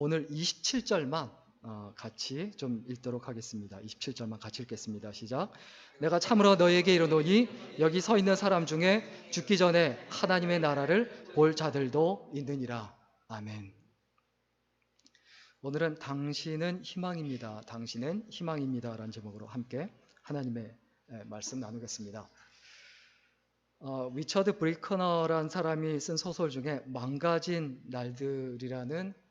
오늘 27절만 같이 좀 읽도록 하겠습니다. 27절만 같이 읽겠습니다. 시작. 내가 참으로 너희에게 이르노니 여기 서 있는 사람 중에 죽기 전에 하나님의 나라를 볼 자들도 있느니라. 아멘. 오늘은 당신은 희망입니다. 당신은 희망입니다. 라는 제목으로 함께 하나님의 말씀 나누겠습니다. 리처드 브리커너라는 사람이 쓴 소설 중에 망가진 날들이라는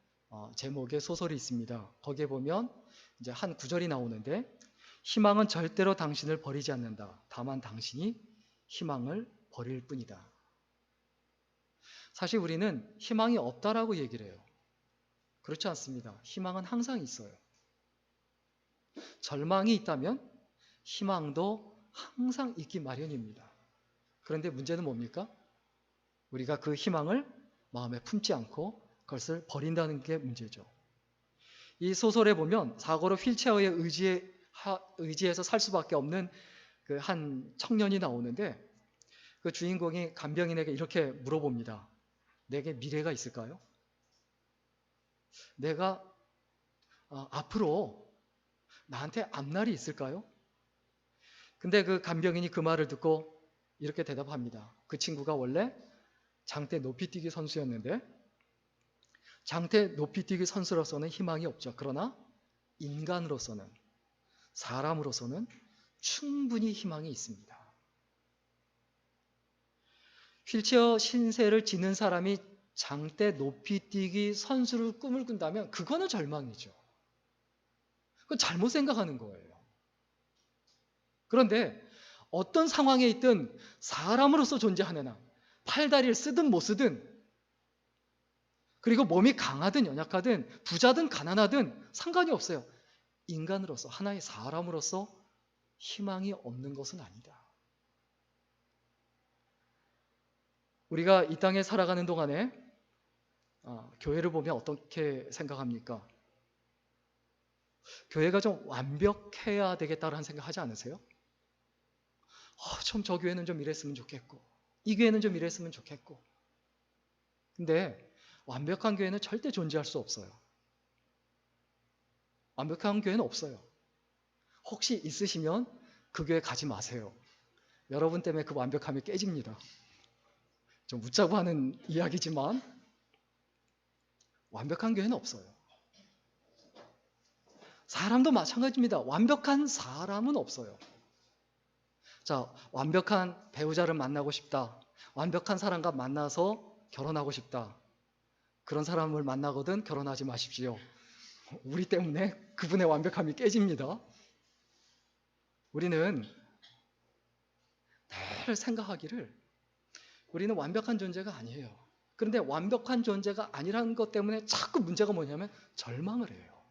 제목의 소설이 있습니다. 거기에 보면 이제 한 구절이 나오는데, 희망은 절대로 당신을 버리지 않는다. 다만 당신이 희망을 버릴 뿐이다. 사실 우리는 희망이 없다라고 얘기를 해요. 그렇지 않습니다. 희망은 항상 있어요. 절망이 있다면 희망도 항상 있기 마련입니다. 그런데 문제는 뭡니까? 우리가 그 희망을 마음에 품지 않고 그것을 버린다는 게 문제죠. 이 소설에 보면 사고로 휠체어에 의지해서 살 수밖에 없는 그 한 청년이 나오는데, 그 주인공이 간병인에게 이렇게 물어봅니다. 내게 미래가 있을까요? 내가 앞으로 나한테 앞날이 있을까요? 근데 그 간병인이 그 말을 듣고 이렇게 대답합니다. 그 친구가 원래 장대 높이뛰기 선수였는데, 장대 높이뛰기 선수로서는 희망이 없죠. 그러나 인간으로서는, 사람으로서는 충분히 희망이 있습니다. 휠체어 신세를 지는 사람이 장대 높이뛰기 선수를 꿈을 꾼다면 그거는 절망이죠. 그건 잘못 생각하는 거예요. 그런데 어떤 상황에 있든 사람으로서 존재하는 한, 팔다리를 쓰든 못 쓰든, 그리고 몸이 강하든 연약하든 부자든 가난하든 상관이 없어요. 인간으로서, 하나의 사람으로서 희망이 없는 것은 아니다. 우리가 이 땅에 살아가는 동안에 교회를 보면 어떻게 생각합니까? 교회가 좀 완벽해야 되겠다라는 생각 하지 않으세요? 좀 저 교회는 좀 이랬으면 좋겠고, 이 교회는 좀 이랬으면 좋겠고. 근데 완벽한 교회는 절대 존재할 수 없어요. 완벽한 교회는 없어요. 혹시 있으시면 그 교회 가지 마세요. 여러분 때문에 그 완벽함이 깨집니다. 좀 웃자고 하는 이야기지만 완벽한 교회는 없어요. 사람도 마찬가지입니다. 완벽한 사람은 없어요. 자, 완벽한 배우자를 만나고 싶다. 완벽한 사람과 만나서 결혼하고 싶다. 그런 사람을 만나거든 결혼하지 마십시오. 우리 때문에 그분의 완벽함이 깨집니다. 우리는 늘 생각하기를 우리는 완벽한 존재가 아니에요. 그런데 완벽한 존재가 아니라는 것 때문에 자꾸 문제가 뭐냐면 절망을 해요.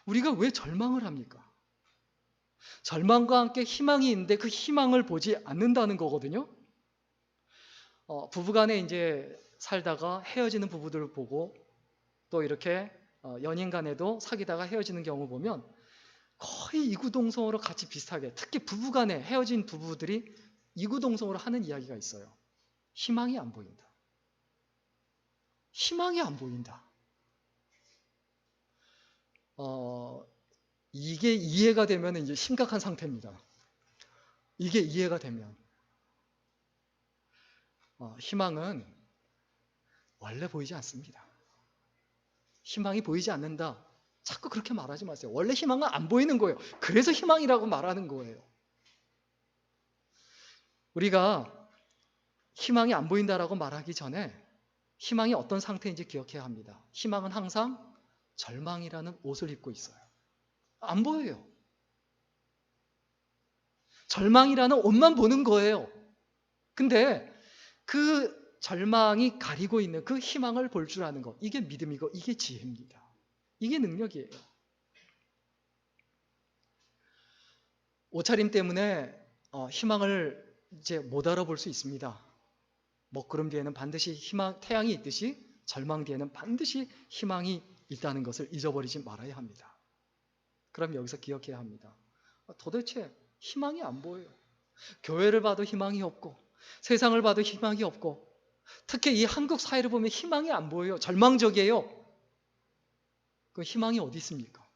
우리가 왜 절망을 합니까? 절망과 함께 희망이 있는데 그 희망을 보지 않는다는 거거든요. 부부간에 이제 살다가 헤어지는 부부들을 보고, 또 이렇게 연인 간에도 사귀다가 헤어지는 경우 보면 거의 이구동성으로 같이 비슷하게, 특히 부부간에 헤어진 부부들이 이구동성으로 하는 이야기가 있어요. 희망이 안 보인다. 희망이 안 보인다. 이게 이해가 되면 이제 심각한 상태입니다. 이게 이해가 되면 희망은 원래 보이지 않습니다. 희망이 보이지 않는다. 자꾸 그렇게 말하지 마세요. 원래 희망은 안 보이는 거예요. 그래서 희망이라고 말하는 거예요. 우리가 희망이 안 보인다라고 말하기 전에 희망이 어떤 상태인지 기억해야 합니다. 희망은 항상 절망이라는 옷을 입고 있어요. 안 보여요. 절망이라는 옷만 보는 거예요. 근데 그 절망이 가리고 있는 그 희망을 볼 줄 아는 것, 이게 믿음이고 이게 지혜입니다. 이게 능력이에요. 옷차림 때문에 희망을 이제 못 알아볼 수 있습니다. 먹구름 뒤에는 반드시 태양이 있듯이 절망 뒤에는 반드시 희망이 있다는 것을 잊어버리지 말아야 합니다. 그럼 여기서 기억해야 합니다. 도대체 희망이 안 보여요. 교회를 봐도 희망이 없고, 세상을 봐도 희망이 없고, 특히 이 한국 사회를 보면 희망이 안 보여요. 절망적이에요. 그 희망이 어디 있습니까?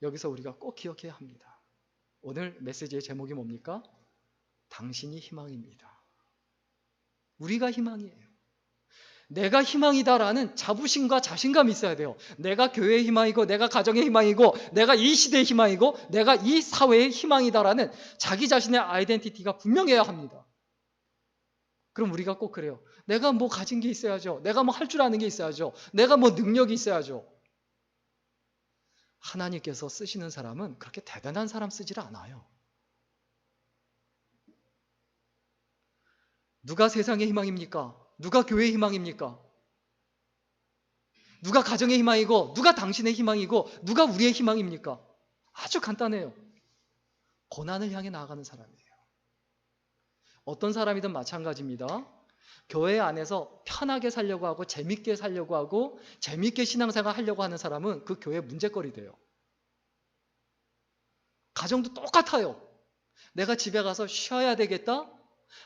여기서 우리가 꼭 기억해야 합니다. 오늘 메시지의 제목이 뭡니까? 당신이 희망입니다. 우리가 희망이에요. 내가 희망이다라는 자부심과 자신감이 있어야 돼요. 내가 교회의 희망이고, 내가 가정의 희망이고, 내가 이 시대의 희망이고, 내가 이 사회의 희망이다라는 자기 자신의 아이덴티티가 분명해야 합니다. 그럼 우리가 꼭 그래요. 내가 뭐 가진 게 있어야죠. 내가 뭐 할 줄 아는 게 있어야죠. 내가 뭐 능력이 있어야죠. 하나님께서 쓰시는 사람은 그렇게 대단한 사람 쓰질 않아요. 누가 세상의 희망입니까? 누가 교회의 희망입니까? 누가 가정의 희망이고, 누가 당신의 희망이고, 누가 우리의 희망입니까? 아주 간단해요. 고난을 향해 나아가는 사람이에요. 어떤 사람이든 마찬가지입니다. 교회 안에서 편하게 살려고 하고, 재밌게 살려고 하고, 재밌게 신앙생활 하려고 하는 사람은 그 교회 문제거리 돼요. 가정도 똑같아요. 내가 집에 가서 쉬어야 되겠다,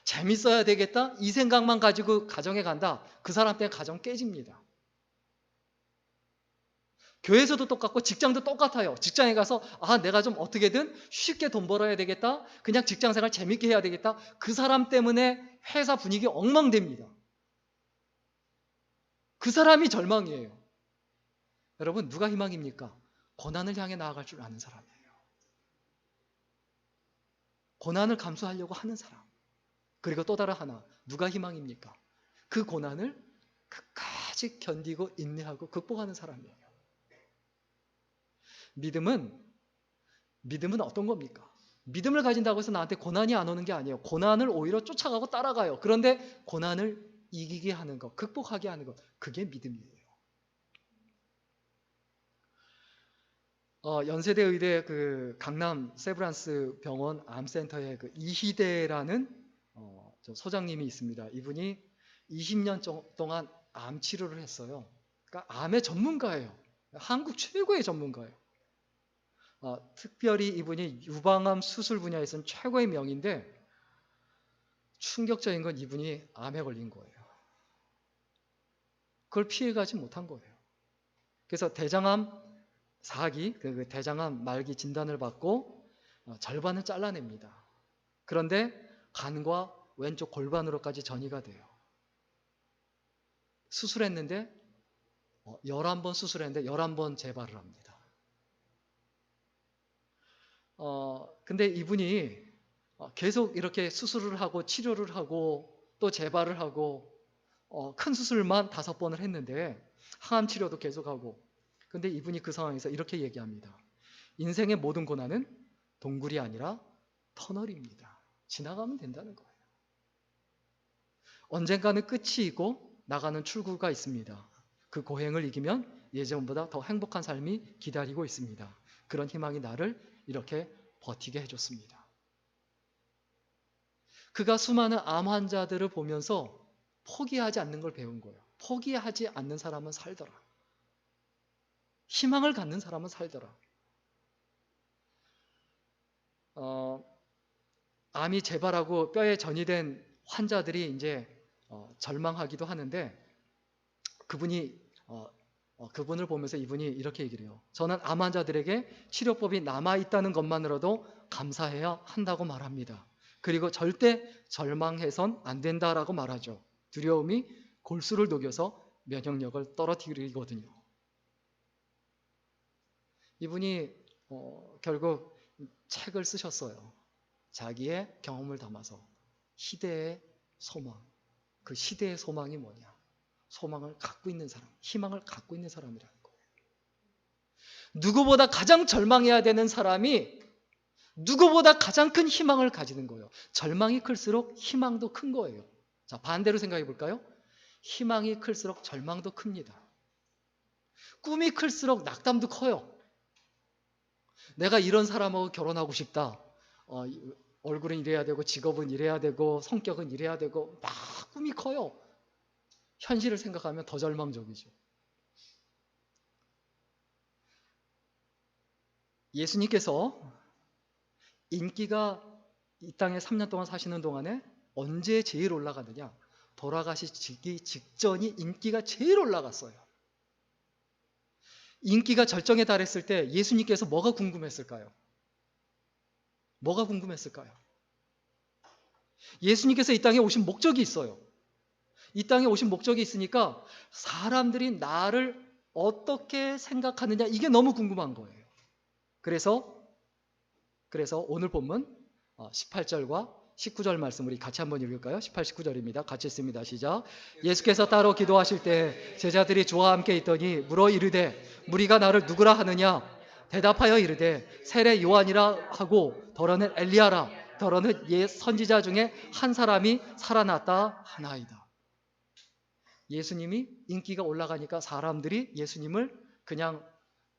재밌어야 되겠다, 이 생각만 가지고 가정에 간다. 그 사람 때문에 가정 깨집니다. 교회에서도 똑같고 직장도 똑같아요. 직장에 가서 내가 좀 어떻게든 쉽게 돈 벌어야 되겠다. 그냥 직장생활 재밌게 해야 되겠다. 그 사람 때문에 회사 분위기 엉망됩니다. 그 사람이 절망이에요. 여러분, 누가 희망입니까? 고난을 향해 나아갈 줄 아는 사람이에요. 고난을 감수하려고 하는 사람. 그리고 또 다른 하나, 누가 희망입니까? 그 고난을 끝까지 견디고 인내하고 극복하는 사람이에요. 믿음은 어떤 겁니까? 믿음을 가진다고 해서 나한테 고난이 안 오는 게 아니에요. 고난을 오히려 쫓아가고 따라가요. 그런데 고난을 이기게 하는 것, 극복하게 하는 것, 그게 믿음이에요. 연세대 의대 그 강남 세브란스 병원 암센터에 그 이희대라는 소장님이 있습니다. 이분이 20년 동안 암 치료를 했어요. 그러니까 암의 전문가예요. 한국 최고의 전문가예요. 특별히 이분이 유방암 수술 분야에서는 최고의 명인데 충격적인 건 이분이 암에 걸린 거예요. 그걸 피해가지 못한 거예요. 그래서 대장암 4기, 그 대장암 말기 진단을 받고 절반을 잘라냅니다. 그런데 간과 왼쪽 골반으로까지 전이가 돼요. 수술했는데 11번 수술했는데 11번 재발을 합니다. 근데 이분이 계속 이렇게 수술을 하고 치료를 하고 또 재발을 하고 큰 수술만 5번을 했는데 항암 치료도 계속하고, 근데 이분이 그 상황에서 이렇게 얘기합니다. 인생의 모든 고난은 동굴이 아니라 터널입니다. 지나가면 된다는 거예요. 언젠가는 끝이 있고 나가는 출구가 있습니다. 그 고행을 이기면 예전보다 더 행복한 삶이 기다리고 있습니다. 그런 희망이 나를 이렇게 버티게 해줬습니다. 그가 수많은 암 환자들을 보면서 포기하지 않는 걸 배운 거예요. 포기하지 않는 사람은 살더라. 희망을 갖는 사람은 살더라. 암이 재발하고 뼈에 전이된 환자들이 이제 절망하기도 하는데 그분을 보면서 이분이 이렇게 얘기를 해요. 저는 암 환자들에게 치료법이 남아있다는 것만으로도 감사해야 한다고 말합니다. 그리고 절대 절망해선 안 된다라고 말하죠. 두려움이 골수를 녹여서 면역력을 떨어뜨리거든요. 이분이 결국 책을 쓰셨어요. 자기의 경험을 담아서 시대의 소망. 그 시대의 소망이 뭐냐? 소망을 갖고 있는 사람, 희망을 갖고 있는 사람이라는 거예요. 누구보다 가장 절망해야 되는 사람이 누구보다 가장 큰 희망을 가지는 거예요. 절망이 클수록 희망도 큰 거예요. 자, 반대로 생각해 볼까요? 희망이 클수록 절망도 큽니다. 꿈이 클수록 낙담도 커요. 내가 이런 사람하고 결혼하고 싶다. 얼굴은 이래야 되고 직업은 이래야 되고 성격은 이래야 되고 막 꿈이 커요. 현실을 생각하면 더 절망적이죠. 예수님께서 인기가 이 땅에 3년 동안 사시는 동안에 언제 제일 올라가느냐? 돌아가시기 직전이 인기가 제일 올라갔어요. 인기가 절정에 달했을 때 예수님께서 뭐가 궁금했을까요? 뭐가 궁금했을까요? 예수님께서 이 땅에 오신 목적이 있어요. 이 땅에 오신 목적이 있으니까 사람들이 나를 어떻게 생각하느냐, 이게 너무 궁금한 거예요. 그래서 오늘 본문 18절과 19절 말씀 우리 같이 한번 읽을까요? 18, 19절입니다. 같이 읽습니다. 시작. 예수께서 따로 기도하실 때 제자들이 저와 함께 있더니 물어 이르되 무리가 나를 누구라 하느냐? 대답하여 이르되 세례 요한이라 하고 더러는 엘리야라, 더러는 옛 선지자 중에 한 사람이 살아났다 하나이다. 예수님이 인기가 올라가니까 사람들이 예수님을 그냥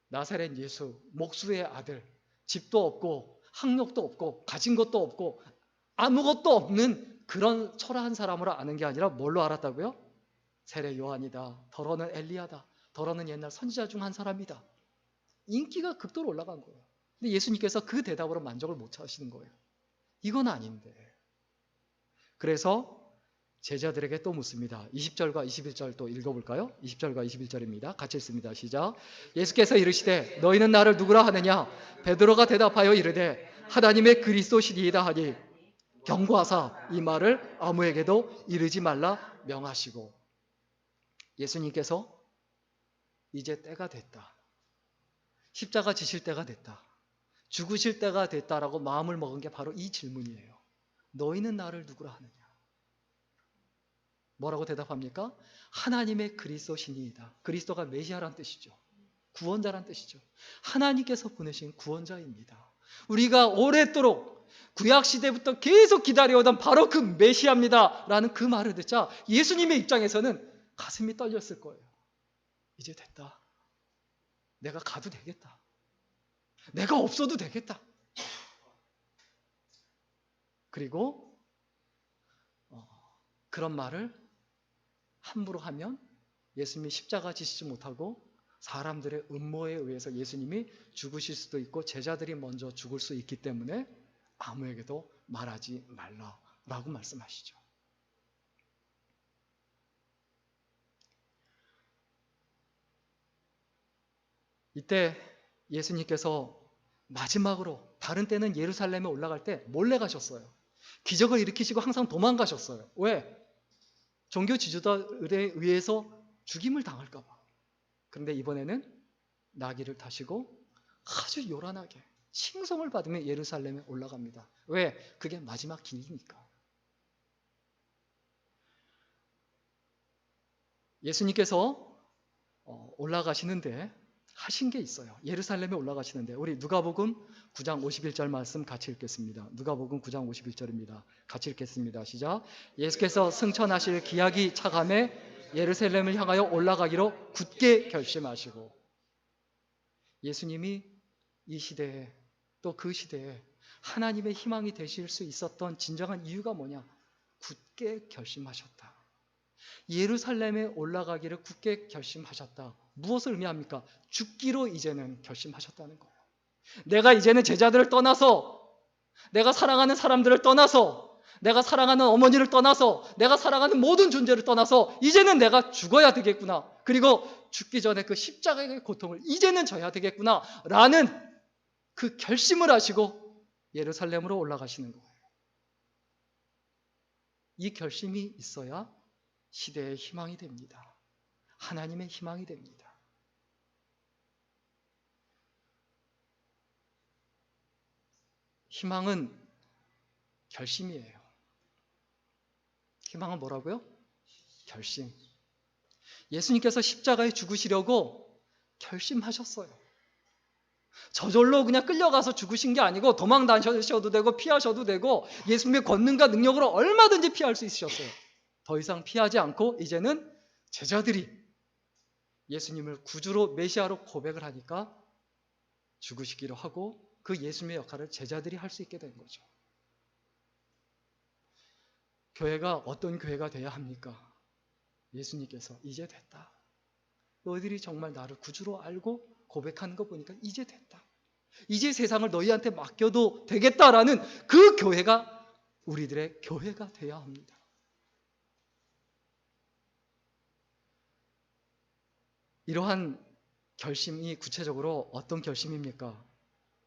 나사렛 예수, 목수의 아들, 집도 없고 학력도 없고 가진 것도 없고 아무것도 없는 그런 초라한 사람으로 아는 게 아니라 뭘로 알았다고요? 세례 요한이다, 더러는 엘리야다, 더러는 옛날 선지자 중 한 사람이다. 인기가 극도로 올라간 거예요. 근데 예수님께서 그 대답으로 만족을 못 하시는 거예요. 이건 아닌데. 그래서 제자들에게 또 묻습니다. 20절과 21절 또 읽어볼까요? 20절과 21절입니다. 같이 읽습니다. 시작. 예수께서 이르시되 너희는 나를 누구라 하느냐? 베드로가 대답하여 이르되 하나님의 그리스도시니이다 하니 경고하사 이 말을 아무에게도 이르지 말라 명하시고. 예수님께서 이제 때가 됐다, 십자가 지실 때가 됐다, 죽으실 때가 됐다라고 마음을 먹은 게 바로 이 질문이에요. 너희는 나를 누구라 하느냐? 뭐라고 대답합니까? 하나님의 그리스도시니이다. 그리스도가 메시아란 뜻이죠. 구원자란 뜻이죠. 하나님께서 보내신 구원자입니다. 우리가 오랫도록 구약시대부터 계속 기다려오던 바로 그 메시아입니다 라는 그 말을 듣자 예수님의 입장에서는 가슴이 떨렸을 거예요. 이제 됐다. 내가 가도 되겠다. 내가 없어도 되겠다. 그리고 그런 말을 함부로 하면 예수님이 십자가 지시지 못하고 사람들의 음모에 의해서 예수님이 죽으실 수도 있고 제자들이 먼저 죽을 수 있기 때문에 아무에게도 말하지 말라라고 말씀하시죠. 이때 예수님께서 마지막으로, 다른 때는 예루살렘에 올라갈 때 몰래 가셨어요. 기적을 일으키시고 항상 도망가셨어요. 왜? 종교 지도자들에 의해서 죽임을 당할까 봐. 그런데 이번에는 나귀를 타시고 아주 요란하게 칭송을 받으며 예루살렘에 올라갑니다. 왜? 그게 마지막 길이니까. 예수님께서 올라가시는데 하신 게 있어요. 예루살렘에 올라가시는데 우리 누가복음 9장 51절 말씀 같이 읽겠습니다. 누가복음 9장 51절입니다. 같이 읽겠습니다. 시작. 예수께서 승천하실 기약이 차감해 예루살렘을 향하여 올라가기로 굳게 결심하시고. 예수님이 이 시대에, 또 그 시대에 하나님의 희망이 되실 수 있었던 진정한 이유가 뭐냐? 굳게 결심하셨다. 예루살렘에 올라가기를 굳게 결심하셨다. 무엇을 의미합니까? 죽기로 이제는 결심하셨다는 거예요. 내가 이제는 제자들을 떠나서, 내가 사랑하는 사람들을 떠나서, 내가 사랑하는 어머니를 떠나서, 내가 사랑하는 모든 존재를 떠나서 이제는 내가 죽어야 되겠구나. 그리고 죽기 전에 그 십자가의 고통을 이제는 져야 되겠구나 라는 그 결심을 하시고 예루살렘으로 올라가시는 거예요. 이 결심이 있어야 시대의 희망이 됩니다. 하나님의 희망이 됩니다. 희망은 결심이에요. 희망은 뭐라고요? 결심. 예수님께서 십자가에 죽으시려고 결심하셨어요. 저절로 그냥 끌려가서 죽으신 게 아니고 도망 다니셔도 되고 피하셔도 되고 예수님의 권능과 능력으로 얼마든지 피할 수 있으셨어요. 더 이상 피하지 않고 이제는 제자들이 예수님을 구주로 메시아로 고백을 하니까 죽으시기로 하고 그 예수님의 역할을 제자들이 할 수 있게 된 거죠. 교회가 어떤 교회가 돼야 합니까? 예수님께서 이제 됐다. 너희들이 정말 나를 구주로 알고 고백하는 거 보니까 이제 됐다. 이제 세상을 너희한테 맡겨도 되겠다라는 그 교회가 우리들의 교회가 돼야 합니다. 이러한 결심이 구체적으로 어떤 결심입니까?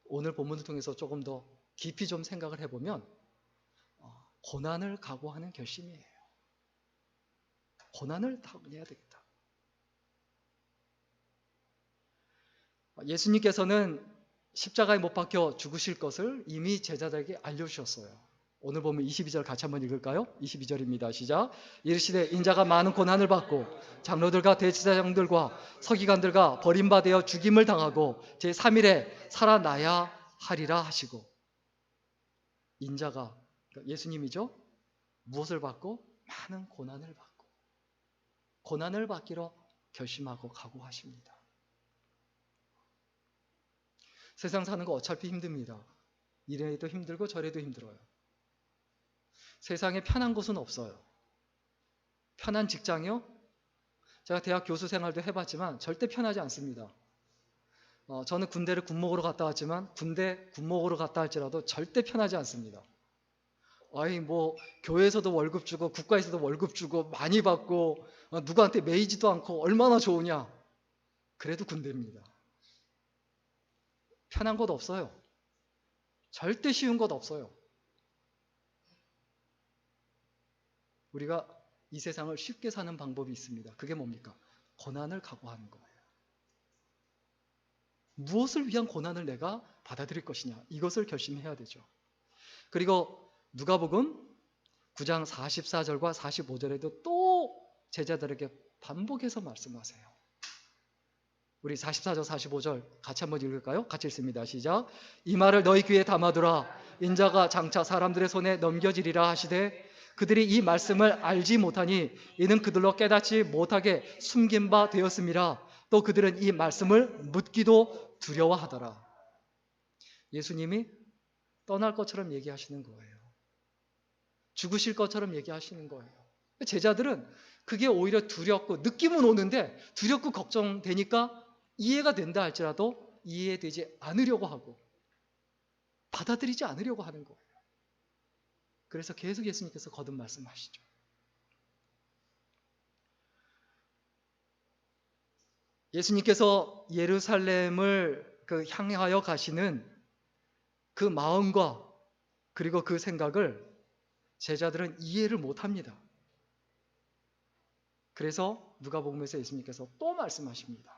오늘 본문을 통해서 조금 더 깊이 좀 생각을 해보면 고난을 각오하는 결심이에요. 고난을 당해야 되겠다. 예수님께서는 십자가에 못 박혀 죽으실 것을 이미 제자들에게 알려주셨어요. 오늘 보면 22절 같이 한번 읽을까요? 22절입니다. 시작. 이르시되 인자가 많은 고난을 받고 장로들과 대제사장들과 서기관들과 버림받아 죽임을 당하고 제3일에 살아나야 하리라 하시고, 인자가, 그러니까 예수님이죠. 무엇을 받고? 많은 고난을 받고 고난을 받기로 결심하고 각오하십니다. 세상 사는 거 어차피 힘듭니다. 이래도 힘들고 저래도 힘들어요. 세상에 편한 곳은 없어요. 편한 직장이요? 제가 대학 교수 생활도 해봤지만 절대 편하지 않습니다. 저는 군대를 군목으로 갔다 왔지만 군대 군목으로 갔다 할지라도 절대 편하지 않습니다. 아니 뭐 교회에서도 월급 주고 국가에서도 월급 주고 많이 받고 누구한테 매이지도 않고 얼마나 좋으냐. 그래도 군대입니다. 편한 곳 없어요. 절대 쉬운 곳 없어요. 우리가 이 세상을 쉽게 사는 방법이 있습니다. 그게 뭡니까? 고난을 각오하는 거예요. 무엇을 위한 고난을 내가 받아들일 것이냐, 이것을 결심해야 되죠. 그리고 누가복음 9장 44절과 45절에도 또 제자들에게 반복해서 말씀하세요. 우리 44절 45절 같이 한번 읽을까요? 같이 읽습니다. 시작. 이 말을 너희 귀에 담아두라. 인자가 장차 사람들의 손에 넘겨지리라 하시되 그들이 이 말씀을 알지 못하니 이는 그들로 깨닫지 못하게 숨긴 바 되었음이라. 또 그들은 이 말씀을 묻기도 두려워하더라. 예수님이 떠날 것처럼 얘기하시는 거예요. 죽으실 것처럼 얘기하시는 거예요. 제자들은 그게 오히려 두렵고, 느낌은 오는데 두렵고 걱정되니까 이해가 된다 할지라도 이해되지 않으려고 하고 받아들이지 않으려고 하는 거예요. 그래서 계속 예수님께서 거듭 말씀하시죠. 예수님께서 예루살렘을 향하여 가시는 그 마음과 그리고 그 생각을 제자들은 이해를 못합니다. 그래서 누가복음에서 예수님께서 또 말씀하십니다.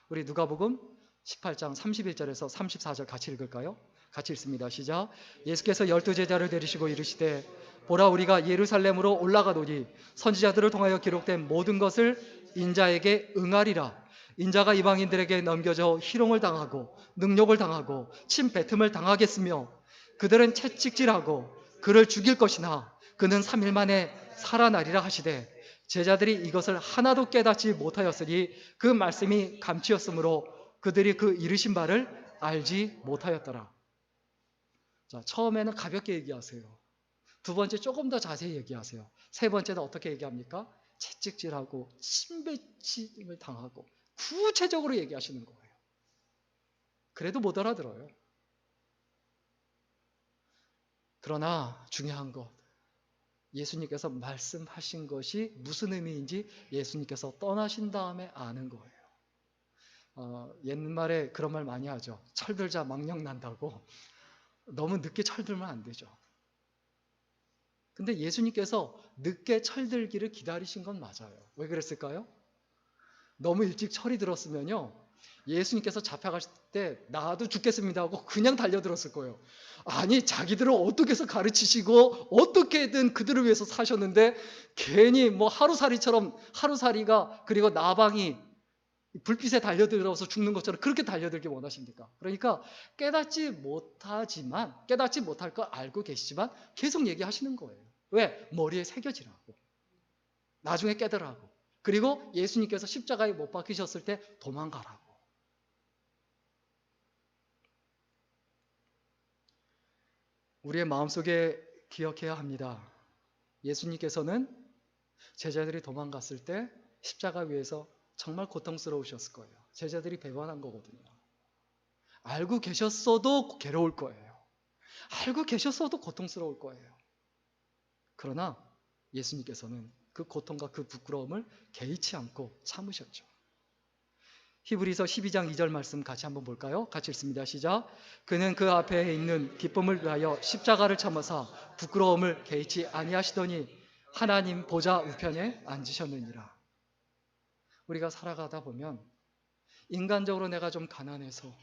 우리 누가복음 18장 31절에서 34절 같이 읽을까요? 같이 읽습니다. 시작. 예수께서 12제자를 데리시고 이르시되 보라 우리가 예루살렘으로 올라가노니 선지자들을 통하여 기록된 모든 것을 인자에게 응하리라. 인자가 이방인들에게 넘겨져 희롱을 당하고 능욕을 당하고 침뱉음을 당하겠으며 그들은 채찍질하고 그를 죽일 것이나 그는 3일 만에 살아나리라 하시되 제자들이 이것을 하나도 깨닫지 못하였으니 그 말씀이 감추었으므로 그들이 그 이르신 바를 알지 못하였더라. 자, 처음에는 가볍게 얘기하세요. 두 번째 조금 더 자세히 얘기하세요. 세 번째는 어떻게 얘기합니까? 채찍질하고 침뱉음을 당하고 구체적으로 얘기하시는 거예요. 그래도 못 알아들어요. 그러나 중요한 것, 예수님께서 말씀하신 것이 무슨 의미인지 예수님께서 떠나신 다음에 아는 거예요. 옛말에 그런 말 많이 하죠. 철들자 망령 난다고. 너무 늦게 철들면 안 되죠. 근데 예수님께서 늦게 철들기를 기다리신 건 맞아요. 왜 그랬을까요? 너무 일찍 철이 들었으면요, 예수님께서 잡혀가실 때 나도 죽겠습니다 하고 그냥 달려들었을 거예요. 아니 자기들을 어떻게 해서 가르치시고 어떻게든 그들을 위해서 사셨는데 괜히 뭐 하루살이가 그리고 나방이 불빛에 달려들어서 죽는 것처럼 그렇게 달려들기 원하십니까? 그러니까 깨닫지 못할 거 알고 계시지만 계속 얘기하시는 거예요. 왜? 머리에 새겨지라고. 나중에 깨달으라고. 그리고 예수님께서 십자가에 못 박히셨을 때 도망가라고. 우리의 마음속에 기억해야 합니다. 예수님께서는 제자들이 도망갔을 때 십자가 위에서 정말 고통스러우셨을 거예요. 제자들이 배반한 거거든요. 알고 계셨어도 괴로울 거예요. 알고 계셨어도 고통스러울 거예요. 그러나 예수님께서는 그 고통과 그 부끄러움을 개의치 않고 참으셨죠. 히브리서 12장 2절 말씀 같이 한번 볼까요? 같이 읽습니다. 시작. 그는 그 앞에 있는 기쁨을 위하여 십자가를 참으사 부끄러움을 개의치 아니하시더니 하나님 보좌 우편에 앉으셨느니라. 우리가 살아가다 보면 인간적으로 내가 좀 가난해서,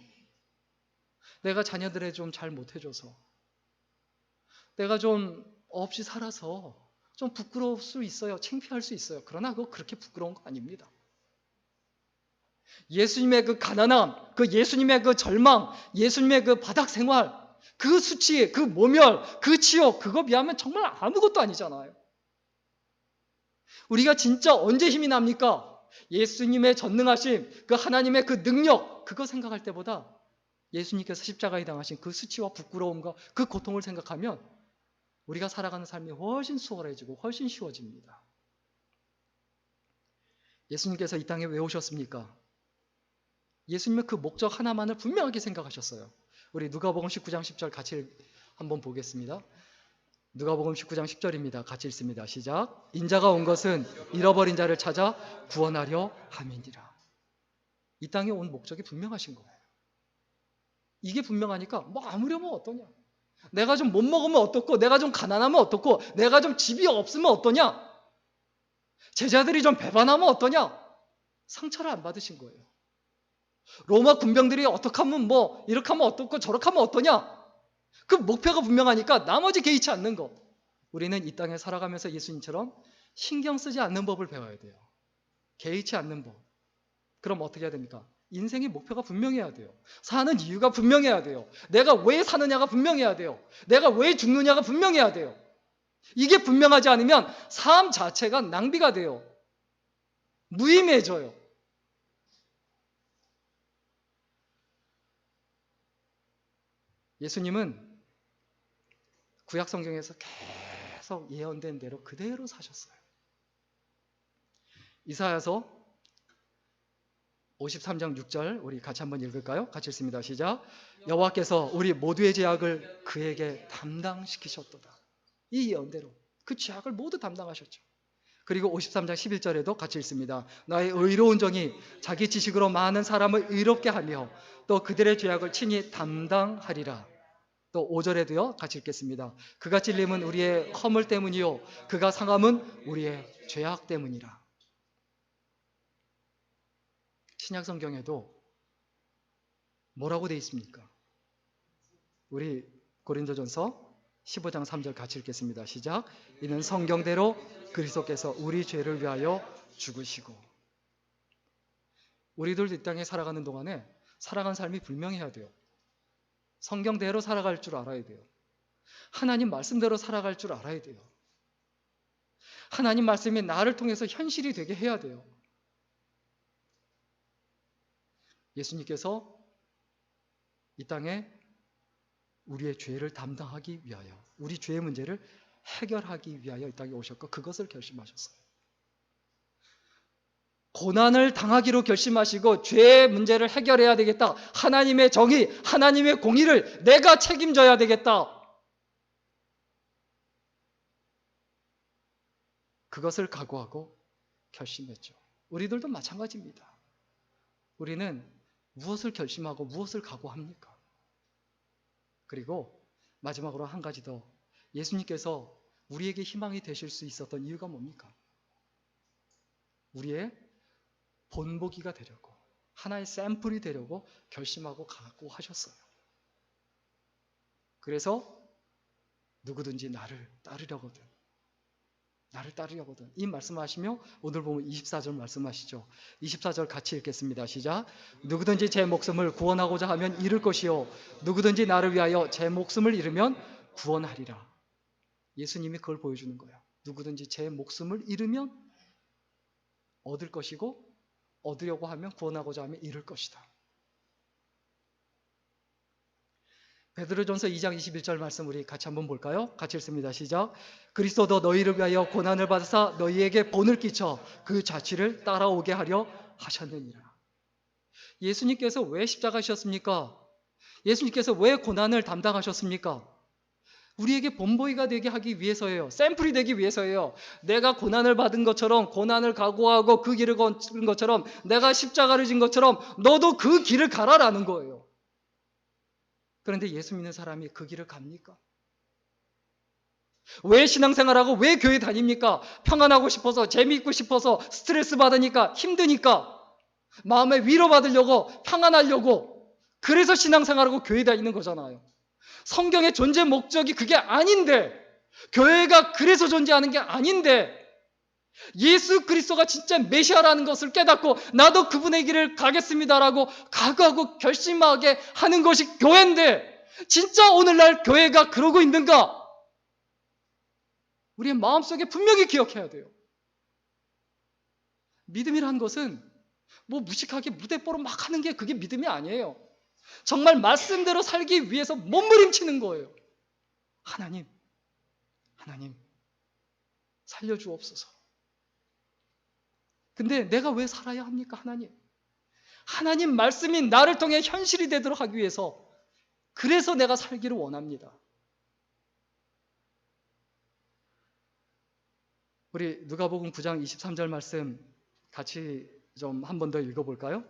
내가 자녀들에 좀 잘 못해줘서, 내가 좀 없이 살아서 좀 부끄러울 수 있어요. 창피할 수 있어요. 그러나 그거 그렇게 부끄러운 거 아닙니다. 예수님의 그 가난함, 그 예수님의 그 절망, 예수님의 그 바닥 생활, 그 수치, 그 모멸, 그 치욕, 그거 비하면 정말 아무것도 아니잖아요. 우리가 진짜 언제 힘이 납니까? 예수님의 전능하심, 그 하나님의 그 능력, 그거 생각할 때보다 예수님께서 십자가에 당하신 그 수치와 부끄러움과 그 고통을 생각하면 우리가 살아가는 삶이 훨씬 수월해지고 훨씬 쉬워집니다. 예수님께서 이 땅에 왜 오셨습니까? 예수님은 그 목적 하나만을 분명하게 생각하셨어요. 우리 누가복음 19장 10절 같이 한번 보겠습니다. 누가복음 19장 10절입니다. 같이 읽습니다. 시작. 인자가 온 것은 잃어버린 자를 찾아 구원하려 함이니라. 이 땅에 온 목적이 분명하신 거예요. 이게 분명하니까 뭐 아무려면 어떠냐? 내가 좀 못 먹으면 어떻고, 내가 좀 가난하면 어떻고, 내가 좀 집이 없으면 어떠냐? 제자들이 좀 배반하면 어떠냐? 상처를 안 받으신 거예요. 로마 군병들이 어떻게 하면 뭐 이렇게 하면 어떻고 저렇게 하면 어떠냐? 그 목표가 분명하니까 나머지 개의치 않는 거. 우리는 이 땅에 살아가면서 예수님처럼 신경 쓰지 않는 법을 배워야 돼요. 개의치 않는 법. 그럼 어떻게 해야 됩니까? 인생의 목표가 분명해야 돼요. 사는 이유가 분명해야 돼요. 내가 왜 사느냐가 분명해야 돼요. 내가 왜 죽느냐가 분명해야 돼요. 이게 분명하지 않으면 삶 자체가 낭비가 돼요. 무의미해져요. 예수님은 구약 성경에서 계속 예언된 대로 그대로 사셨어요. 이사야서 53장 6절 우리 같이 한번 읽을까요? 같이 읽습니다. 시작. 여호와께서 우리 모두의 죄악을 그에게 담당시키셨도다. 이 예언대로 그 죄악을 모두 담당하셨죠. 그리고 53장 11절에도 같이 읽습니다. 나의 의로운 정이 자기 지식으로 많은 사람을 의롭게 하며 또 그들의 죄악을 친히 담당하리라. 또 5절에도요. 같이 읽겠습니다. 그가 찔림은 우리의 허물 때문이요 그가 상함은 우리의 죄악 때문이라. 신약 성경에도 뭐라고 되어 있습니까? 우리 고린도전서 15장 3절 같이 읽겠습니다. 시작. 이는 성경대로 그리스도께서 우리 죄를 위하여 죽으시고. 우리들 이 땅에 살아가는 동안에 살아간 삶이 분명해야 돼요. 성경대로 살아갈 줄 알아야 돼요. 하나님 말씀대로 살아갈 줄 알아야 돼요. 하나님 말씀이 나를 통해서 현실이 되게 해야 돼요. 예수님께서 이 땅에 우리의 죄를 담당하기 위하여, 우리 죄의 문제를 해결하기 위하여 이 땅에 오셨고 그것을 결심하셨어요. 고난을 당하기로 결심하시고 죄의 문제를 해결해야 되겠다. 하나님의 정의, 하나님의 공의를 내가 책임져야 되겠다. 그것을 각오하고 결심했죠. 우리들도 마찬가지입니다. 우리는 무엇을 결심하고 무엇을 각오합니까? 그리고 마지막으로 한 가지 더. 예수님께서 우리에게 희망이 되실 수 있었던 이유가 뭡니까? 우리의 본보기가 되려고, 하나의 샘플이 되려고 결심하고 각오하셨어요. 그래서 누구든지 나를 따르려거든 이 말씀하시며 오늘 보면 24절 말씀하시죠. 24절 같이 읽겠습니다. 시작. 누구든지 제 목숨을 구원하고자 하면 잃을 것이요 누구든지 나를 위하여 제 목숨을 잃으면 구원하리라. 예수님이 그걸 보여주는 거예요. 누구든지 제 목숨을 잃으면 얻을 것이고 얻으려고 하면, 구원하고자 하면 잃을 것이다. 베드로전서 2장 21절 말씀 우리 같이 한번 볼까요? 같이 읽습니다. 시작. 그리스도도 너희를 위하여 고난을 받으사 너희에게 본을 끼쳐 그 자취를 따라오게 하려 하셨느니라. 예수님께서 왜 십자가셨습니까? 예수님께서 왜 고난을 담당하셨습니까? 우리에게 본보기가 되게 하기 위해서예요. 샘플이 되기 위해서예요. 내가 고난을 받은 것처럼, 고난을 각오하고 그 길을 건 것처럼, 내가 십자가를 진 것처럼 너도 그 길을 가라라는 거예요. 그런데 예수 믿는 사람이 그 길을 갑니까? 왜 신앙생활하고 왜 교회 다닙니까? 평안하고 싶어서, 재미있고 싶어서, 스트레스 받으니까, 힘드니까, 마음에 위로받으려고, 평안하려고, 그래서 신앙생활하고 교회 다니는 거잖아요. 성경의 존재 목적이 그게 아닌데, 교회가 그래서 존재하는 게 아닌데, 예수 그리스도가 진짜 메시아라는 것을 깨닫고 나도 그분의 길을 가겠습니다라고 각오하고 결심하게 하는 것이 교회인데, 진짜 오늘날 교회가 그러고 있는가? 우리의 마음속에 분명히 기억해야 돼요. 믿음이란 것은 뭐 무식하게 무대뽀로 막 하는 게 그게 믿음이 아니에요. 정말 말씀대로 살기 위해서 몸부림치는 거예요. 하나님 살려주옵소서. 근데 내가 왜 살아야 합니까? 하나님 말씀이 나를 통해 현실이 되도록 하기 위해서, 그래서 내가 살기를 원합니다. 우리 누가복음 9장 23절 말씀 같이 좀 한 번 더 읽어볼까요?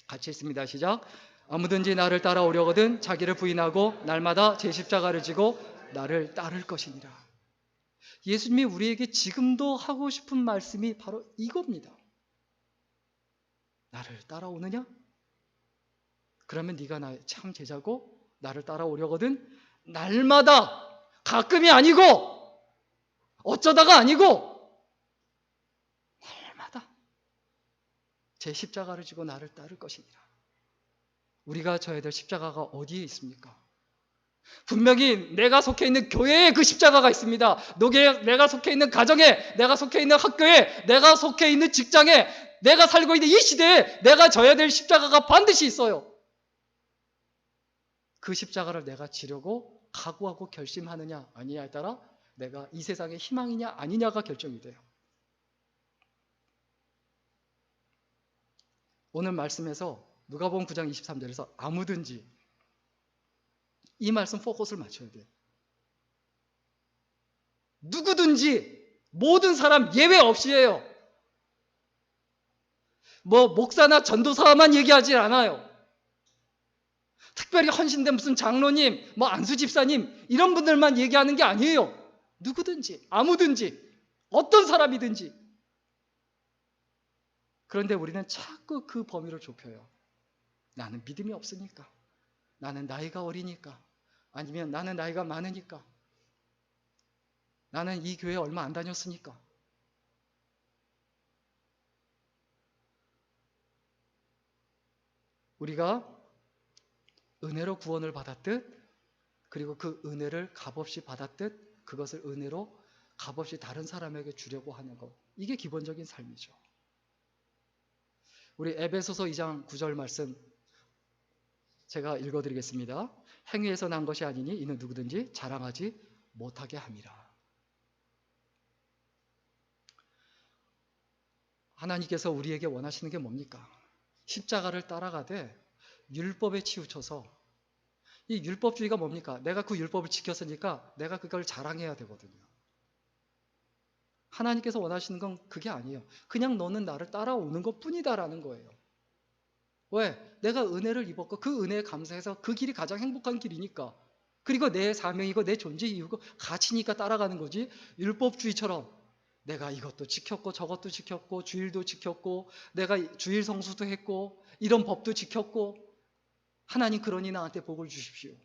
같이 읽습니다. 시작. 아무든지 나를 따라오려거든 자기를 부인하고 날마다 제 십자가를 지고 나를 따를 것이니라. 예수님이 우리에게 지금도 하고 싶은 말씀이 바로 이겁니다. 나를 따라오느냐? 그러면 네가 나의 참 제자고 나를 따라오려거든 날마다, 가끔이 아니고 어쩌다가 아니고 날마다 제 십자가를 지고 나를 따를 것이니라. 우리가 져야 될 십자가가 어디에 있습니까? 분명히 내가 속해 있는 교회에 그 십자가가 있습니다. 내가 속해 있는 가정에, 내가 속해 있는 학교에, 내가 속해 있는 직장에, 내가 살고 있는 이 시대에 내가 져야 될 십자가가 반드시 있어요. 그 십자가를 내가 지려고 각오하고 결심하느냐 아니냐에 따라 내가 이 세상의 희망이냐 아니냐가 결정이 돼요. 오늘 말씀에서 누가복음 9장 23절에서 아무든지, 이 말씀 포커스를 맞춰야 돼요. 누구든지, 모든 사람 예외 없이예요. 뭐 목사나 전도사만 얘기하지 않아요. 특별히 헌신된 무슨 장로님, 뭐 안수 집사님 이런 분들만 얘기하는 게 아니에요. 누구든지, 아무든지, 어떤 사람이든지. 그런데 우리는 자꾸 그 범위를 좁혀요. 나는 믿음이 없으니까, 나는 나이가 어리니까, 아니면 나는 나이가 많으니까, 나는 이 교회 얼마 안 다녔으니까. 우리가 은혜로 구원을 받았듯, 그리고 그 은혜를 값없이 받았듯 그것을 은혜로 값없이 다른 사람에게 주려고 하는 것, 이게 기본적인 삶이죠. 우리 에베소서 2장 9절 말씀 제가 읽어드리겠습니다. 행위에서 난 것이 아니니 이는 누구든지 자랑하지 못하게 함이라. 하나님께서 우리에게 원하시는 게 뭡니까? 십자가를 따라가되 율법에 치우쳐서, 이 율법주의가 뭡니까? 내가 그 율법을 지켰으니까 내가 그걸 자랑해야 되거든요. 하나님께서 원하시는 건 그게 아니에요. 그냥 너는 나를 따라오는 것 뿐이다라는 거예요. 왜? 내가 은혜를 입었고 그 은혜에 감사해서 그 길이 가장 행복한 길이니까, 그리고 내 사명이고 내 존재 이유고 가치니까 따라가는 거지, 율법주의처럼 내가 이것도 지켰고 저것도 지켰고 주일도 지켰고 내가 주일 성수도 했고 이런 법도 지켰고 하나님 그러니 나한테 복을 주십시오.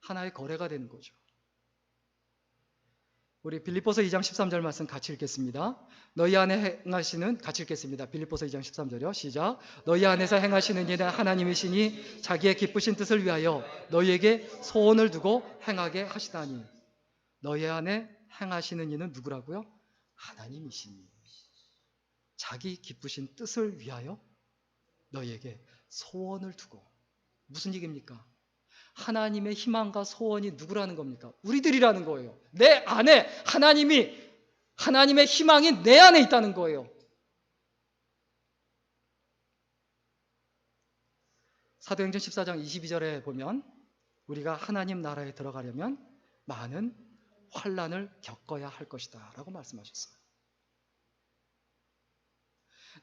하나의 거래가 되는 거죠. 우리 빌립보서 2장 13절 말씀 같이 읽겠습니다. 너희 안에 행하시는, 같이 읽겠습니다. 빌립보서 2장 13절이요. 시작. 너희 안에서 행하시는 이는 하나님이시니 자기의 기쁘신 뜻을 위하여 너희에게 소원을 두고 행하게 하시다니. 너희 안에 행하시는 이는 누구라고요? 하나님이시니 자기 기쁘신 뜻을 위하여 너희에게 소원을 두고. 무슨 얘기입니까? 하나님의 희망과 소원이 누구라는 겁니까? 우리들이라는 거예요. 내 안에 하나님의 희망이 내 안에 있다는 거예요. 사도행전 14장 22절에 보면 우리가 하나님 나라에 들어가려면 많은 환난을 겪어야 할 것이다 라고 말씀하셨어요.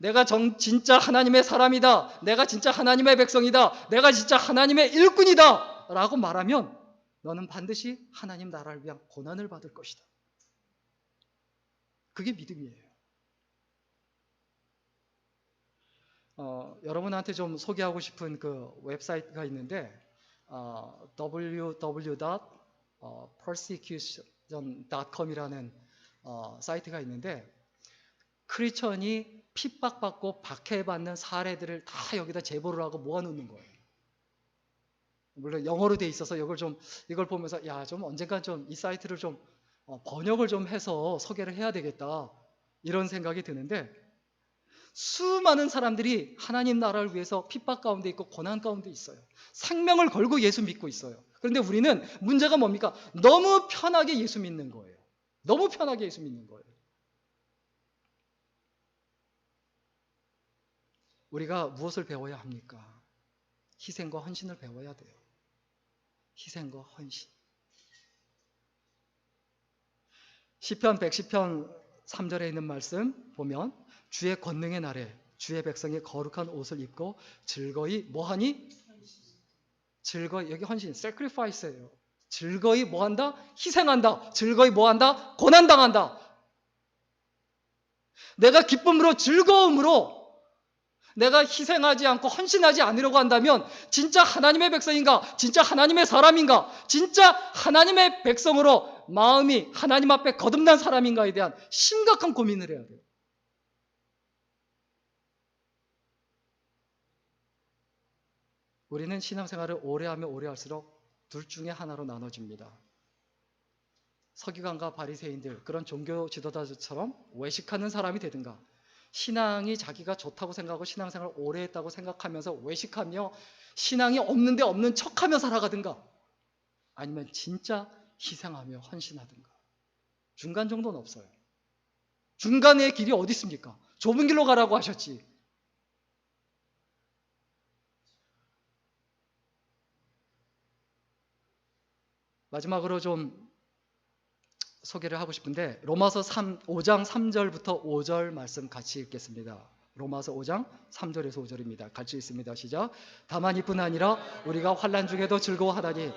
내가 진짜 하나님의 사람이다, 내가 진짜 하나님의 백성이다, 내가 진짜 하나님의 일꾼이다 라고 말하면 너는 반드시 하나님 나라를 위한 고난을 받을 것이다. 그게 믿음이에요. 여러분한테 좀 소개하고 싶은 그 웹사이트가 있는데 www.persecution.com이라는 사이트가 있는데 크리스천이 핍박받고 박해받는 사례들을 다 여기다 제보를 하고 모아놓는 거예요. 물론 영어로 돼 있어서 이걸 보면서 좀 언젠간 좀 이 사이트를 좀 번역을 좀 해서 소개를 해야 되겠다 이런 생각이 드는데 수많은 사람들이 하나님 나라를 위해서 핍박 가운데 있고 고난 가운데 있어요. 생명을 걸고 예수 믿고 있어요. 그런데 우리는 문제가 뭡니까? 너무 편하게 예수 믿는 거예요. 너무 편하게 예수 믿는 거예요. 우리가 무엇을 배워야 합니까? 희생과 헌신을 배워야 돼요. 희생과 헌신. 시편 110편 3절에 있는 말씀 보면 주의 권능의 날에 주의 백성이 거룩한 옷을 입고 즐거이 뭐하니? 즐거이, 여기 헌신, sacrifice예요. 즐거이 뭐한다? 희생한다. 즐거이 뭐한다? 고난당한다. 내가 기쁨으로 즐거움으로 내가 희생하지 않고 헌신하지 않으려고 한다면 진짜 하나님의 백성인가? 진짜 하나님의 사람인가? 진짜 하나님의 백성으로 마음이 하나님 앞에 거듭난 사람인가에 대한 심각한 고민을 해야 돼요. 우리는 신앙생활을 오래 하면 오래 할수록 둘 중에 하나로 나눠집니다. 서기관과 바리새인들, 그런 종교 지도자들처럼 외식하는 사람이 되든가, 신앙이 자기가 좋다고 생각하고 신앙생활을 오래 했다고 생각하면서 외식하며 신앙이 없는데 없는 척하며 살아가든가, 아니면 진짜 희생하며 헌신하든가. 중간 정도는 없어요. 중간의 길이 어디 있습니까? 좁은 길로 가라고 하셨지. 마지막으로 좀 소개를 하고 싶은데 로마서 5장 3절부터 5절 말씀 같이 읽겠습니다. 로마서 5장 3절에서 5절입니다. 같이 읽습니다. 시작. 다만 이뿐 아니라 우리가 환난 중에도 즐거워하다니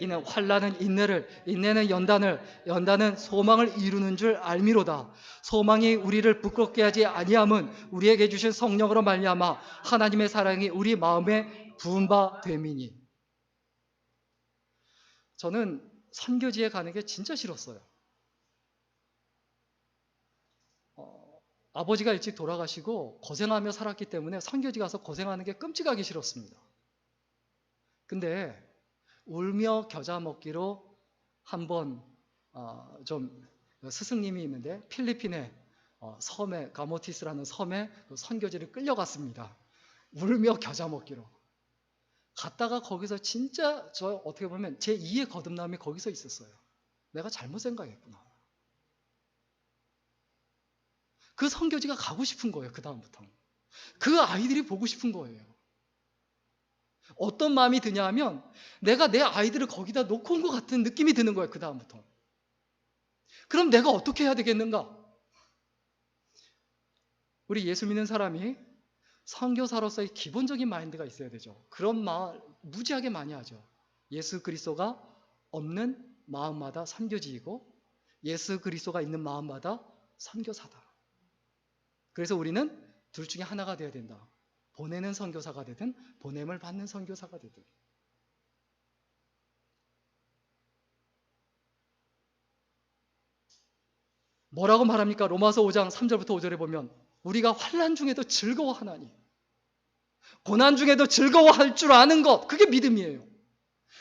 이는 환난은 인내를, 인내는 연단을, 연단은 소망을 이루는 줄 알미로다. 소망이 우리를 부끄럽게 하지 아니함은 우리에게 주신 성령으로 말미암아 하나님의 사랑이 우리 마음에 부은 바 됨이니. 저는 선교지에 가는 게 진짜 싫었어요. 아버지가 일찍 돌아가시고 고생하며 살았기 때문에 선교지 가서 고생하는 게 끔찍하기 싫었습니다. 근데 울며 겨자 먹기로 한번 좀 스승님이 있는데 필리핀의 섬에 가모티스라는 섬에 선교지를 끌려갔습니다. 울며 겨자 먹기로. 갔다가 거기서 진짜 저 어떻게 보면 제 2의 거듭남이 거기서 있었어요. 내가 잘못 생각했구나. 그 선교지가 가고 싶은 거예요. 그 다음부터 그 아이들이 보고 싶은 거예요. 어떤 마음이 드냐 하면 내가 내 아이들을 거기다 놓고 온 것 같은 느낌이 드는 거예요. 그 다음부터. 그럼 내가 어떻게 해야 되겠는가? 우리 예수 믿는 사람이 선교사로서의 기본적인 마인드가 있어야 되죠. 그런 말 무지하게 많이 하죠. 예수 그리스도가 없는 마음마다 선교지이고 예수 그리스도가 있는 마음마다 선교사다. 그래서 우리는 둘 중에 하나가 되어야 된다. 보내는 선교사가 되든 보냄을 받는 선교사가 되든. 뭐라고 말합니까? 로마서 5장 3절부터 5절에 보면 우리가 환난 중에도 즐거워하나니, 고난 중에도 즐거워할 줄 아는 것, 그게 믿음이에요.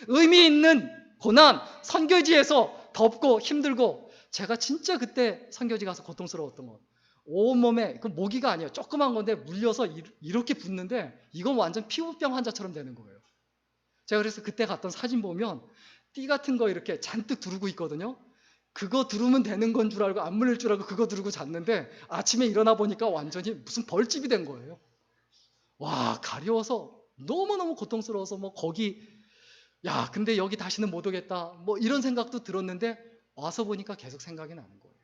의미 있는 고난, 선교지에서 덥고 힘들고, 제가 진짜 그때 선교지 가서 고통스러웠던 것, 온몸에, 그 모기가 아니에요. 조그만 건데 물려서 이렇게 붓는데 이건 완전 피부병 환자처럼 되는 거예요. 제가 그래서 그때 갔던 사진 보면 띠 같은 거 이렇게 잔뜩 두르고 있거든요. 그거 두르면 되는 건 줄 알고 안 물릴 줄 알고 그거 두르고 잤는데 아침에 일어나 보니까 완전히 무슨 벌집이 된 거예요. 와, 가려워서 너무너무 고통스러워서 뭐 거기 야, 근데 여기 다시는 못 오겠다. 뭐 이런 생각도 들었는데 와서 보니까 계속 생각이 나는 거예요.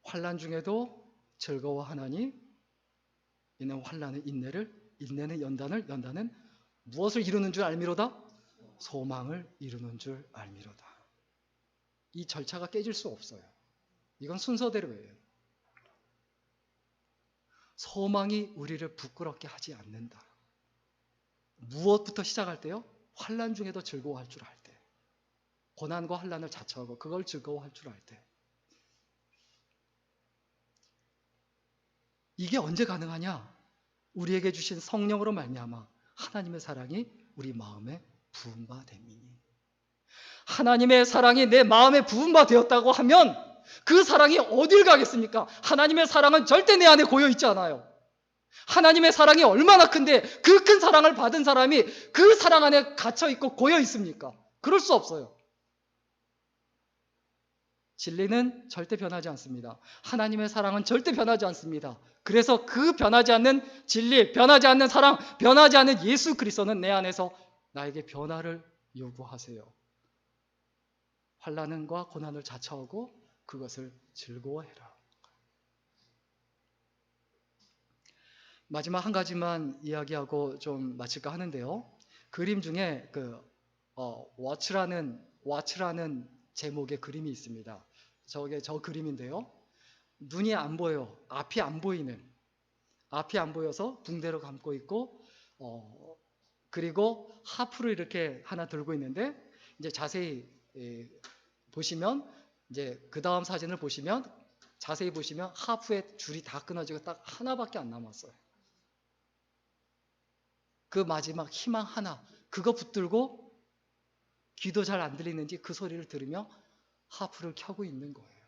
환난 중에도 즐거워하나니 이는 환난의 인내는 연단은 무엇을 이루는 줄 알미로다? 소망을 이루는 줄 알미로다. 이 절차가 깨질 수 없어요. 이건 순서대로예요. 소망이 우리를 부끄럽게 하지 않는다. 무엇부터 시작할 때요? 환난 중에도 즐거워할 줄 알 때. 고난과 환난을 자처하고 그걸 즐거워할 줄 알 때. 이게 언제 가능하냐? 우리에게 주신 성령으로 말미암아 하나님의 사랑이 우리 마음에 부은 바 됨이니. 하나님의 사랑이 내 마음에 부은 바 되었다고 하면 그 사랑이 어딜 가겠습니까? 하나님의 사랑은 절대 내 안에 고여 있지 않아요. 하나님의 사랑이 얼마나 큰데 그 큰 사랑을 받은 사람이 그 사랑 안에 갇혀 있고 고여 있습니까? 그럴 수 없어요. 진리는 절대 변하지 않습니다. 하나님의 사랑은 절대 변하지 않습니다. 그래서 그 변하지 않는 진리, 변하지 않는 사랑, 변하지 않는 예수 그리스도는 내 안에서 나에게 변화를 요구하세요. 환난과 고난을 자처하고 그것을 즐거워해라. 마지막 한 가지만 이야기하고 좀 마칠까 하는데요. 그림 중에 Watch라는 제목의 그림이 있습니다. 저게 저 그림인데요. 눈이 안 보여. 앞이 안 보여서 붕대로 감고 있고, 그리고 하프를 이렇게 하나 들고 있는데, 이제 자세히 보시면, 이제 그 다음 사진을 보시면, 자세히 보시면 하프의 줄이 다 끊어지고 딱 하나밖에 안 남았어요. 그 마지막 희망 하나, 그거 붙들고 귀도 잘 안 들리는지 그 소리를 들으며 하프를 켜고 있는 거예요.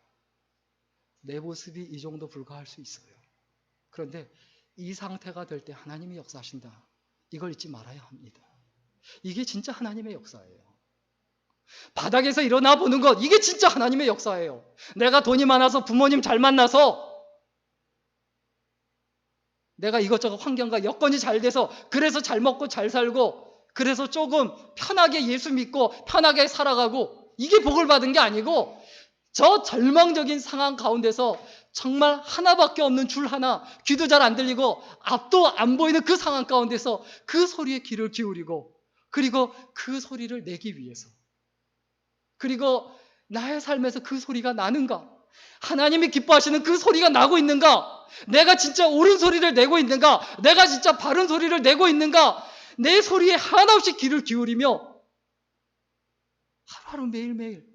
내 모습이 이 정도 불과할 수 있어요. 그런데 이 상태가 될 때 하나님이 역사하신다. 이걸 잊지 말아야 합니다. 이게 진짜 하나님의 역사예요. 바닥에서 일어나 보는 것, 이게 진짜 하나님의 역사예요. 내가 돈이 많아서 부모님 잘 만나서 내가 이것저것 환경과 여건이 잘 돼서 그래서 잘 먹고 잘 살고 그래서 조금 편하게 예수 믿고 편하게 살아가고 이게 복을 받은 게 아니고 저 절망적인 상황 가운데서 정말 하나밖에 없는 줄 하나, 귀도 잘 안 들리고 앞도 안 보이는 그 상황 가운데서 그 소리에 귀를 기울이고 그리고 그 소리를 내기 위해서 그리고 나의 삶에서 그 소리가 나는가? 하나님이 기뻐하시는 그 소리가 나고 있는가? 내가 진짜 옳은 소리를 내고 있는가? 내가 진짜 바른 소리를 내고 있는가? 내 소리에 하나없이 귀를 기울이며 하루하루 매일매일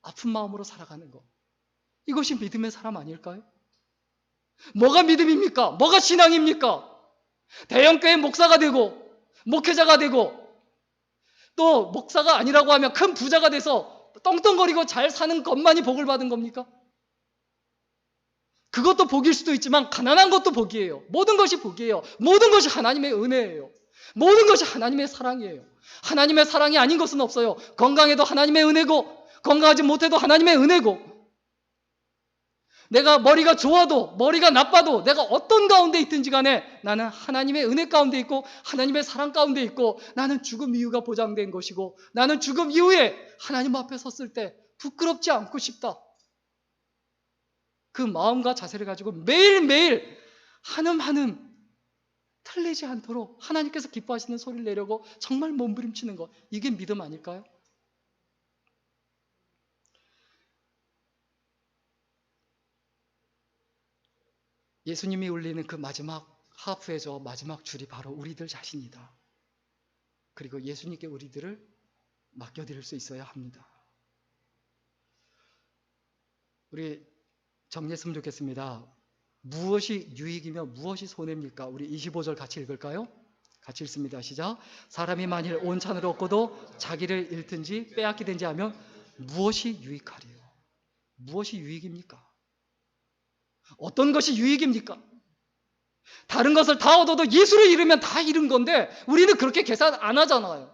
아픈 마음으로 살아가는 것. 이것이 믿음의 사람 아닐까요? 뭐가 믿음입니까? 뭐가 신앙입니까? 대형교회 목사가 되고 목회자가 되고 또 목사가 아니라고 하면 큰 부자가 돼서 떵떵거리고 잘 사는 것만이 복을 받은 겁니까? 그것도 복일 수도 있지만 가난한 것도 복이에요. 모든 것이 복이에요. 모든 것이 하나님의 은혜예요. 모든 것이 하나님의 사랑이에요. 하나님의 사랑이 아닌 것은 없어요. 건강해도 하나님의 은혜고 건강하지 못해도 하나님의 은혜고 내가 머리가 좋아도 머리가 나빠도 내가 어떤 가운데 있든지 간에 나는 하나님의 은혜 가운데 있고 하나님의 사랑 가운데 있고 나는 죽음 이후가 보장된 것이고 나는 죽음 이후에 하나님 앞에 섰을 때 부끄럽지 않고 싶다. 그 마음과 자세를 가지고 매일매일 한음 틀리지 않도록 하나님께서 기뻐하시는 소리를 내려고 정말 몸부림치는 것, 이게 믿음 아닐까요? 예수님이 울리는 그 마지막 하프의 저 마지막 줄이 바로 우리들 자신이다. 그리고 예수님께 우리들을 맡겨드릴 수 있어야 합니다. 우리 정리했으면 좋겠습니다. 무엇이 유익이며 무엇이 손해입니까? 우리 25절 같이 읽을까요? 같이 읽습니다. 시작. 사람이 만일 온 찬을 얻고도 자기를 잃든지 빼앗기든지 하면 무엇이 유익하리요? 무엇이 유익입니까? 어떤 것이 유익입니까? 다른 것을 다 얻어도 예수를 잃으면 다 잃은 건데 우리는 그렇게 계산 안 하잖아요.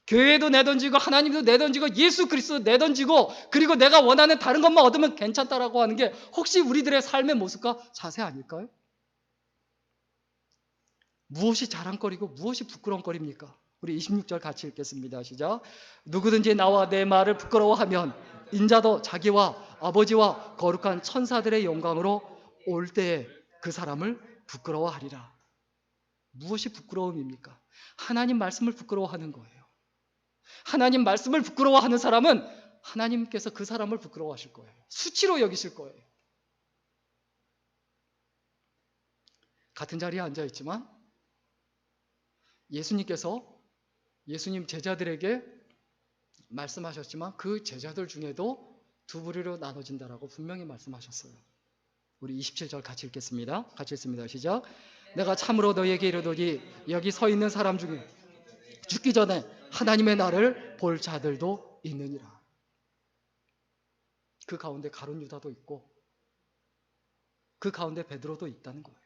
교회도 내던지고 하나님도 내던지고 예수 그리스도 내던지고 그리고 내가 원하는 다른 것만 얻으면 괜찮다라고 하는 게 혹시 우리들의 삶의 모습과 자세 아닐까요? 무엇이 자랑거리고 무엇이 부끄러움거리입니까? 우리 26절 같이 읽겠습니다. 시작. 누구든지 나와 내 말을 부끄러워하면 인자도 자기와 아버지와 거룩한 천사들의 영광으로 올 때에 그 사람을 부끄러워하리라. 무엇이 부끄러움입니까? 하나님 말씀을 부끄러워하는 거예요. 하나님 말씀을 부끄러워하는 사람은 하나님께서 그 사람을 부끄러워하실 거예요. 수치로 여기실 거예요. 같은 자리에 앉아 있지만 예수님 제자들에게 말씀하셨지만 그 제자들 중에도 두 부류로 나눠진다라고 분명히 말씀하셨어요. 우리 27절 같이 읽겠습니다. 같이 읽습니다. 시작. 내가 참으로 너희에게 이르노니 여기 서 있는 사람 중에 죽기 전에 하나님의 나를 볼 자들도 있느니라. 그 가운데 가룟 유다도 있고 그 가운데 베드로도 있다는 거예요.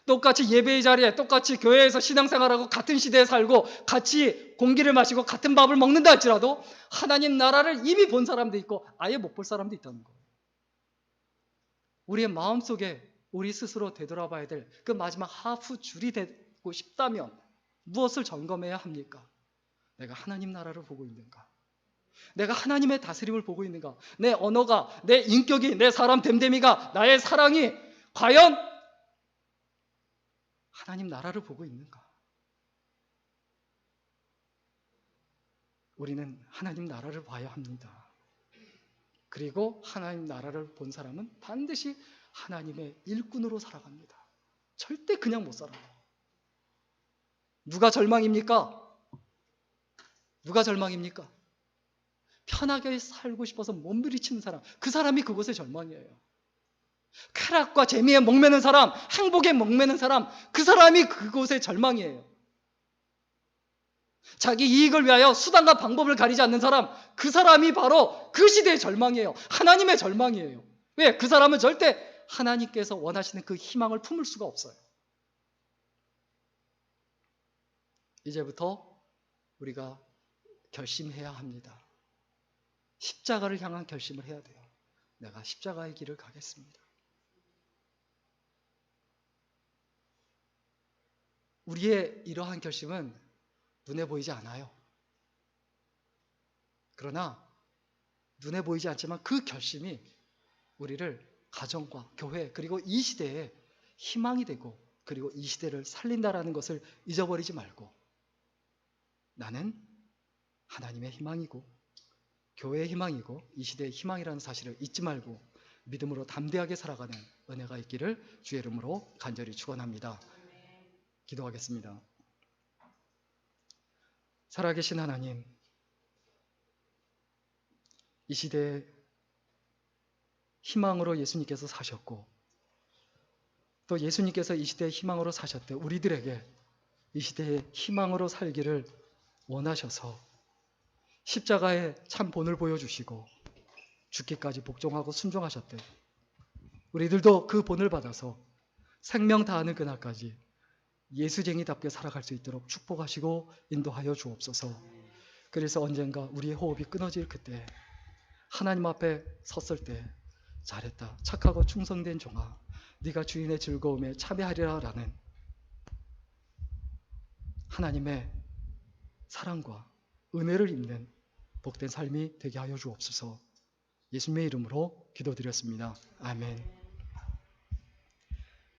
똑같이 예배의 자리에 똑같이 교회에서 신앙생활하고 같은 시대에 살고 같이 공기를 마시고 같은 밥을 먹는다 할지라도 하나님 나라를 이미 본 사람도 있고 아예 못 볼 사람도 있다는 거예요. 우리의 마음속에 우리 스스로 되돌아봐야 될 그 마지막 하프 줄이 되고 싶다면 무엇을 점검해야 합니까? 내가 하나님 나라를 보고 있는가? 내가 하나님의 다스림을 보고 있는가? 내 언어가, 내 인격이, 내 사람 됨됨이가, 나의 사랑이 과연 하나님 나라를 보고 있는가? 우리는 하나님 나라를 봐야 합니다. 그리고 하나님 나라를 본 사람은 반드시 하나님의 일꾼으로 살아갑니다. 절대 그냥 못 살아요. 누가 절망입니까? 누가 절망입니까? 편하게 살고 싶어서 몸부리치는 사람, 그 사람이 그곳의 절망이에요. 쾌락과 재미에 목매는 사람, 행복에 목매는 사람, 그 사람이 그곳의 절망이에요. 자기 이익을 위하여 수단과 방법을 가리지 않는 사람, 그 사람이 바로 그 시대의 절망이에요. 하나님의 절망이에요. 왜? 그 사람은 절대 하나님께서 원하시는 그 희망을 품을 수가 없어요. 이제부터 우리가 결심해야 합니다. 십자가를 향한 결심을 해야 돼요. 내가 십자가의 길을 가겠습니다. 우리의 이러한 결심은 눈에 보이지 않아요. 그러나 눈에 보이지 않지만 그 결심이 우리를 가정과 교회 그리고 이 시대에 희망이 되고 그리고 이 시대를 살린다라는 것을 잊어버리지 말고 나는 하나님의 희망이고 교회의 희망이고 이 시대의 희망이라는 사실을 잊지 말고 믿음으로 담대하게 살아가는 은혜가 있기를 주의 이름으로 간절히 축원합니다. 기도하겠습니다. 살아계신 하나님, 이 시대에 희망으로 예수님께서 사셨고 또 예수님께서 이 시대의 희망으로 사셨대 우리들에게 이 시대의 희망으로 살기를 원하셔서 십자가의 참 본을 보여주시고 죽기까지 복종하고 순종하셨대. 우리들도 그 본을 받아서 생명 다하는 그날까지 예수쟁이답게 살아갈 수 있도록 축복하시고 인도하여 주옵소서. 그래서 언젠가 우리의 호흡이 끊어질 그때 하나님 앞에 섰을 때 잘했다 착하고 충성된 종아 네가 주인의 즐거움에 참여하리라 라는 하나님의 사랑과 은혜를 입는 복된 삶이 되게 하여 주옵소서. 예수님의 이름으로 기도드렸습니다. 아멘.